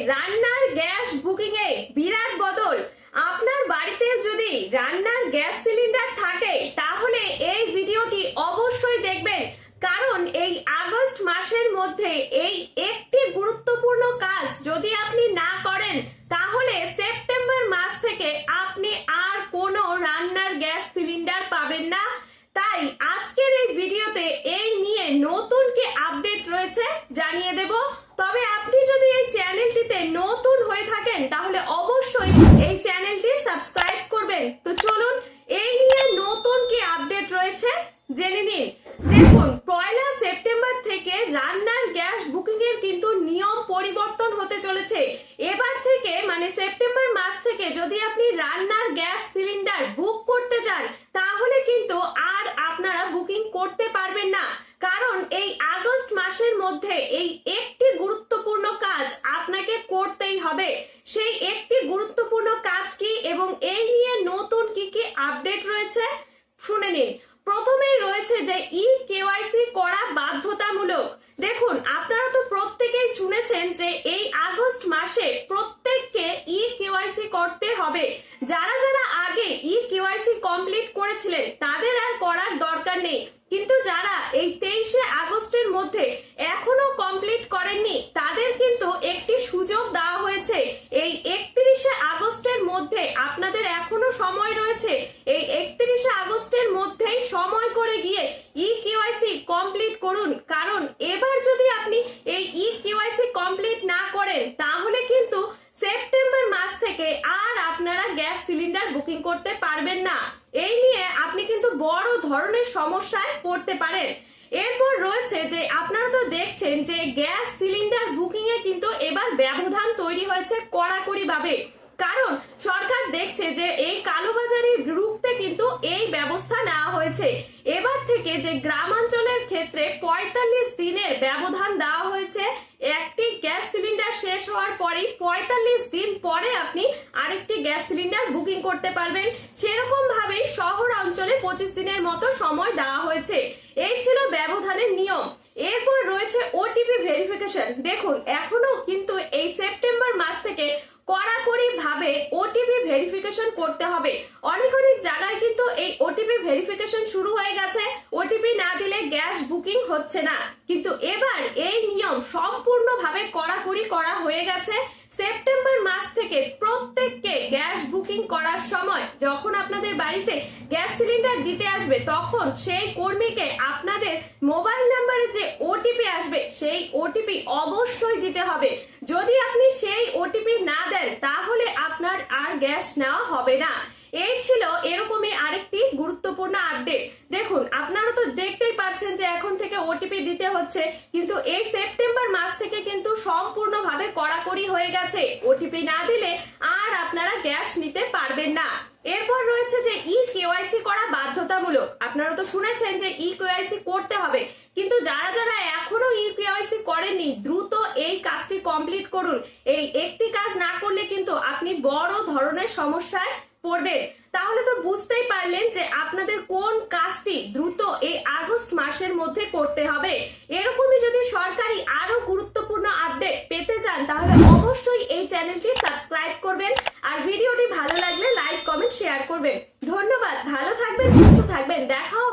রান্নার gas booking এ বিরাট বদল। আপনার বাড়িতে যদি রান্নার গ্যাস সিলিন্ডার থাকে তাহলে এই ভিডিওটি অবশ্যই দেখবেন, কারণ এই আগস্ট মাসের মধ্যে এই একটি গুরুত্বপূর্ণ কাজ যদি আপনি না করেন তাহলে সেপ্টেম্বর মাস থেকে আপনি আর কোনো রান্নার গ্যাস সিলিন্ডার পাবেন না। তাই আজকের এই ভিডিওতে এই নিয়ে নতুন কি আপডেট রয়েছে জানিয়ে দেব। তবে আপনি যদি এই চ্যানেলটিতে নতুন হয়ে থাকেন তাহলে অবশ্যই এই চ্যানেলটি সাবস্ক্রাইব করবেন। তো চলুন এই নিয়ে নতুন কি আপডেট রয়েছে জেনে নিন। দেখুন, 1 সেপ্টেম্বর থেকে রান্নার গ্যাস বুকিং এর কিন্তু নিয়ম পরিবর্তন হতে চলেছে। এবার থেকে মানে সেপ্টেম্বর মাস থেকে যদি আপনি রান্নার গ্যাস সিলিন্ডার বুক করতে চান তাহলে কিন্তু আর আপনারা বুকিং করতে পারবেন না, কারণ এই আগস্ট মাসের মধ্যে এই একটি গুরুত্বপূর্ণ কাজ আপনাকে করতেই হবে। সেই একটি গুরুত্বপূর্ণ কাজ কি এবং এই নিয়ে নতুন কি কি আপডেট রয়েছে শুনে নিন। প্রথমেই রয়েছে যে কেওয়াইসি করা বাধ্যতামূলক। দেখুন, আপনারা তো প্রত্যেকেই শুনেছেন যে এই আগস্ট মাসে প্রত্যেককে কেওয়াইসি করতে হবে। যারা যারা আগে কেওয়াইসি কমপ্লিট করেছিলেন তাদের আর করার দরকার নেই, কিন্তু যারা এই 23 আগস্টের মধ্যে এখনো কমপ্লিট করেননি তাদের কিন্তু একটি সুযোগ দেওয়া হয়েছে। এই 31 আগস্টের মধ্যে আপনাদের এখনো সময় রয়েছে। এই 31 আগস্টের মধ্যেই সময় করে গিয়ে কেওয়াইসি কমপ্লিট করুন, কারণ এবার যদি আপনি এই কেওয়াইসি কমপ্লিট না করেন তাহলে কিন্তু সেপ্টেম্বর মাস থেকে আর আপনারা গ্যাস সিলিন্ডার বুকিং করতে পারবেন না। এই নিয়ে আপনি কিন্তু বড় ধরনের সমস্যায় পড়তে পারেন। এরপর রয়েছে যে আপনারা তো দেখছেন যে গ্যাস সিলিন্ডার বুকিং এ কিন্তু এবার ব্যবধান তৈরি হয়েছে কড়াকড়ি ভাবে, কারণ সরকার দেখছে যে এই কালোবাজারি রুখতে কিন্তু এই ব্যবস্থা নেওয়া হয়েছে। এবার থেকে যে গ্রামাঞ্চলের ক্ষেত্রে 45 দিনের ব্যবধান দেওয়া হয়েছে। একটি গ্যাস সিলিন্ডার শেষ হওয়ার পরেই 45 দিন পরে আপনি আরেকটি গ্যাস সিলিন্ডার বুকিং করতে পারবেন। সেরকম ভাবেই শহর অঞ্চলে 25 দিনের মতো সময় দেওয়া হয়েছে। এই ছিল ব্যবধানের নিয়ম। এরপর রয়েছে ওটিপি ভেরিফিকেশন। দেখুন, এখনো কিন্তু এই সেপ্টেম্বর মাস থেকে কড়াকড়ি ভাবে ওটিপি ভেরিফিকেশন করতে হবে। অনেক অনেক জায়গায় কিন্তু এই ওটিপি ভেরিফিকেশন শুরু হয়ে গেছে। ওটিপি না দিলে গ্যাস বুকিং হচ্ছে না, কিন্তু এবার এই নিয়ম সম্পূর্ণভাবে কড়াকড়ি করা হয়ে গেছে। সেপ্টেম্বর মাস থেকে প্রত্যেককে গ্যাস বুকিং করার সময় যখন আপনাদের বাড়িতে গ্যাস সিলিন্ডার দিতে আসবে তখন সেই কর্মীকে আপনাদের মোবাইল নাম্বারে যে ওটিপি আসবে সেই ওটিপি অবশ্যই দিতে হবে। যদি আপনি সেই ওটিপি না দেন তাহলে আপনার আর গ্যাস নেওয়া হবে না। এই ছিল এরকমই আরেকটি গুরুত্বপূর্ণ আপডেট। দেখুন, আপনারা তো দেখতেই পাচ্ছেন যে এখন থেকে ওটিপি দিতে হচ্ছে, কিন্তু এই সেপ্টেম্বর মাস থেকে কিন্তু সম্পূর্ণভাবে কড়াকড়ি হয়ে গেছে। ওটিপি না দিলে আর আপনারা গ্যাস নিতে পারবেন না। এরপর রয়েছে যে কেওয়াইসি করা বাধ্যতামূলক। আপনারা তো শুনেছেন যে কেওয়াইসি করতে হবে, কিন্তু যারা যারা এখনো কেওয়াইসি করেননি দ্রুত এই কাজটি কমপ্লিট করুন। এই একটি কাজ না করলে কিন্তু আপনি বড় ধরনের সমস্যায় পড়বেন। তাহলে তো বুঝতেই পারলেন যে আপনাদের কোন কাজটি দ্রুত এই আগস্ট মাসের মধ্যে করতে হবে। এরকমই যদি সরকারি আরো গুরুত্বপূর্ণ আপডেট পেতে চান তাহলে অবশ্যই এই চ্যানেলটি সাবস্ক্রাইব করবেন, আর ভিডিওটি ভালো লাগলে লাইক কমেন্ট শেয়ার করবেন। ধন্যবাদ, ভালো থাকবেন, সুস্থ থাকবেন, দেখা হবে